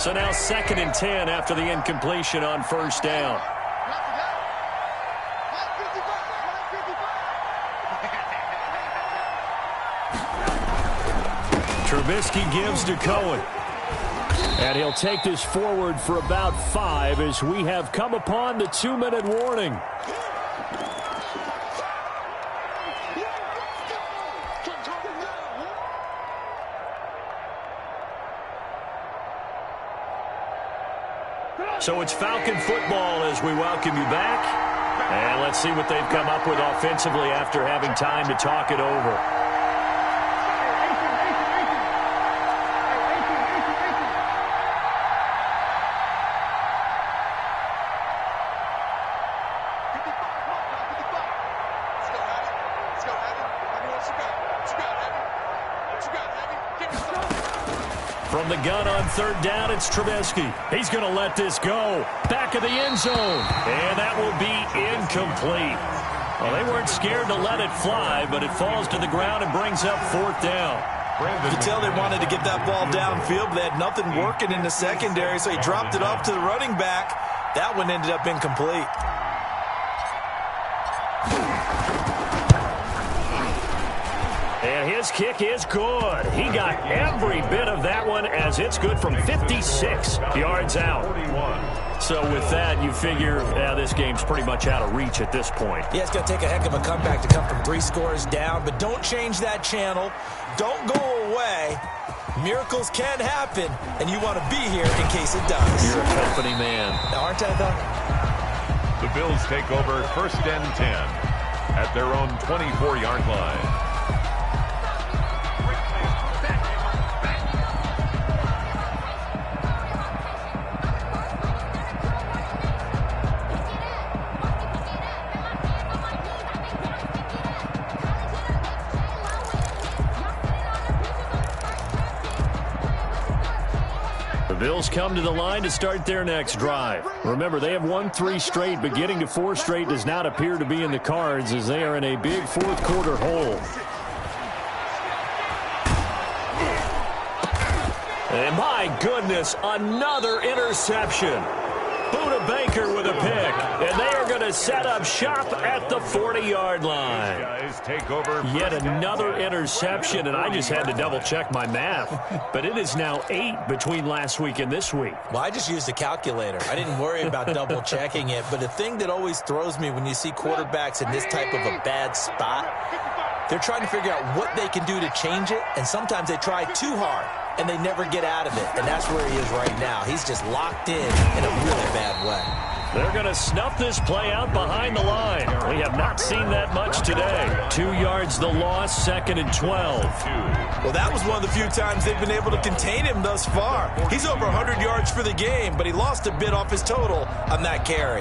So now 2nd and 10 after the incompletion on first down. Trubisky gives to Cohen. And he'll take this forward for about 5 as we have come upon the 2-minute warning. So it's Falcon football as we welcome you back. And let's see what they've come up with offensively after having time to talk it over. From the gun on 3rd down, it's Trubisky. He's going to let this go. Back of the end zone. And that will be incomplete. Well, they weren't scared to let it fly, but it falls to the ground and brings up 4th down. You could tell they wanted to get that ball downfield, but they had nothing working in the secondary, so he dropped it off to the running back. That one ended up incomplete. And his kick is good. He got every bit of that one as it's good from 56 yards out. So with that, you figure this game's pretty much out of reach at this point. Yeah, it's going to take a heck of a comeback to come from 3 scores down, but don't change that channel. Don't go away. Miracles can happen, and you want to be here in case it does. You're a company man. Aren't I, though? The Bills take over 1st and 10 at their own 24-yard line. Bills come to the line to start their next drive. Remember, they have won 3 straight, but getting to 4 straight does not appear to be in the cards as they are in a big 4th quarter hole. And my goodness, another interception. Buda Baker with a pick, and they are going to set up shop at the 40-yard line. Yet another interception, and I just had to double-check my math. But it is now 8 between last week and this week. Well, I just used a calculator. I didn't worry about double-checking it. But the thing that always throws me when you see quarterbacks in this type of a bad spot, they're trying to figure out what they can do to change it, and sometimes they try too hard. And they never get out of it, and that's where he is right now. He's just locked in a really bad way. They're going to snuff this play out behind the line. We have not seen that much today. 2 yards the loss, 2nd and 12. Well, that was one of the few times they've been able to contain him thus far. He's over 100 yards for the game, but he lost a bit off his total on that carry.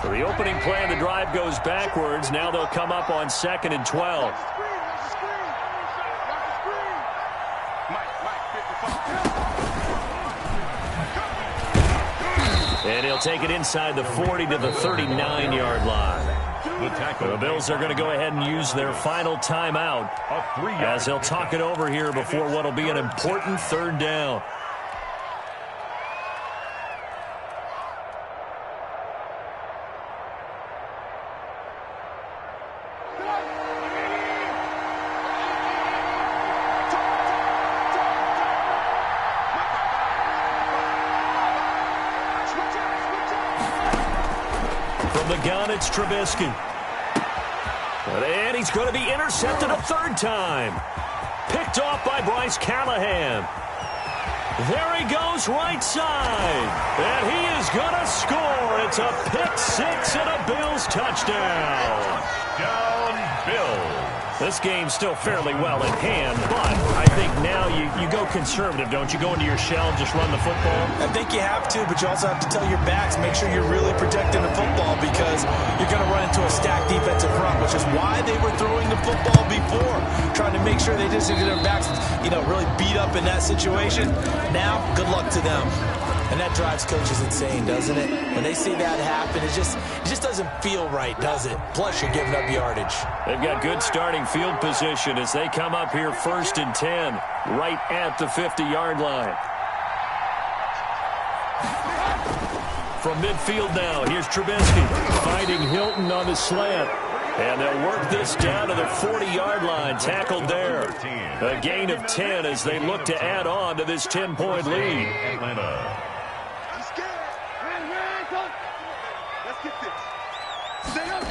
So the opening play of the drive goes backwards. Now they'll come up on 2nd and 12. And he'll take it inside the 40 to the 39-yard line. The Bills are going to go ahead and use their final timeout as they'll talk it over here before what will be an important 3rd down. From the gun, it's Trubisky. And he's going to be intercepted a 3rd time. Picked off by Bryce Callahan. There he goes right side. And he is going to score. It's a pick 6 and a Bills touchdown. Touchdown, Bills. This game's still fairly well in hand, but I think now you go conservative, don't you? Go into your shell and just run the football? I think you have to, but you also have to tell your backs, make sure you're really protecting the football because you're going to run into a stacked defensive front, which is why they were throwing the football before, trying to make sure they just get their backs, really beat up in that situation. Now, good luck to them. And that drives coaches insane, doesn't it? When they see that happen, it just doesn't feel right, does it? Plus, you're giving up yardage. They've got good starting field position as they come up here 1st and 10, right at the 50-yard line. From midfield now, here's Trubisky finding Hilton on the slant. And they'll work this down to the 40-yard line, tackled there. A gain of 10 as they look to add on to this 10-point lead. Atlanta. I'm scared. Let's get this. Stay up.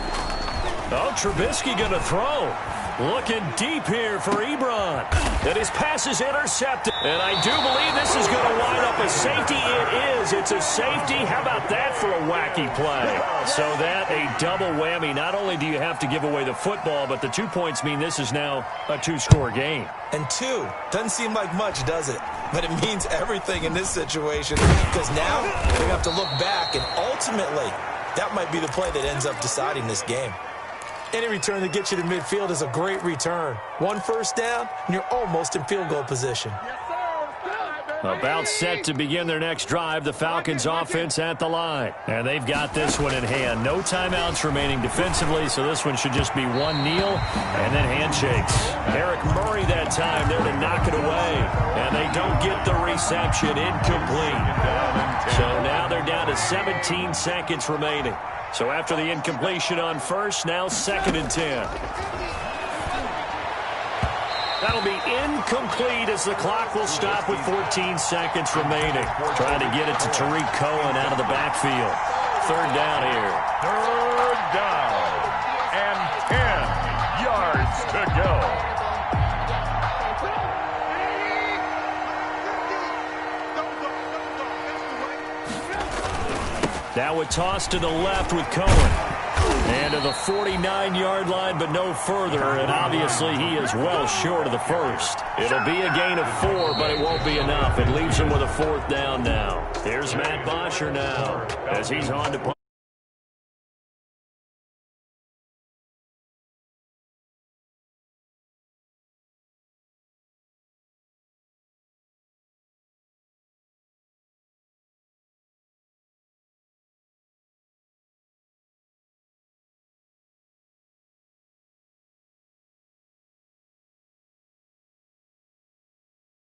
Oh, Trubisky going to throw. Looking deep here for Ebron. And his pass is intercepted. And I do believe this is going to wind up a safety. It is. It's a safety. How about that for a wacky play? So that a double whammy. Not only do you have to give away the football, but the 2 points mean this is now a two-score game. And 2 doesn't seem like much, does it? But it means everything in this situation because now they have to look back, and ultimately that might be the play that ends up deciding this game. Any return that gets you to midfield is a great return. 1 first down, and you're almost in field goal position. About set to begin their next drive, the Falcons offense at the line. And they've got this one in hand. No timeouts remaining defensively, so this one should just be one kneel and then handshakes. Eric Murray that time there to knock it away. And they don't get the reception, incomplete. So now they're down to 17 seconds remaining. So after the incompletion on first, now 2nd and 10. That'll be incomplete as the clock will stop with 14 seconds remaining. Trying to get it to Tariq Cohen out of the backfield. 3rd down here. 3rd down and 10 yards to go. Now a toss to the left with Cohen. And to the 49-yard line, but no further. And obviously he is well short of the first. It'll be a gain of 4, but it won't be enough. It leaves him with a 4th down now. Here's Matt Bosher now as he's on to punt.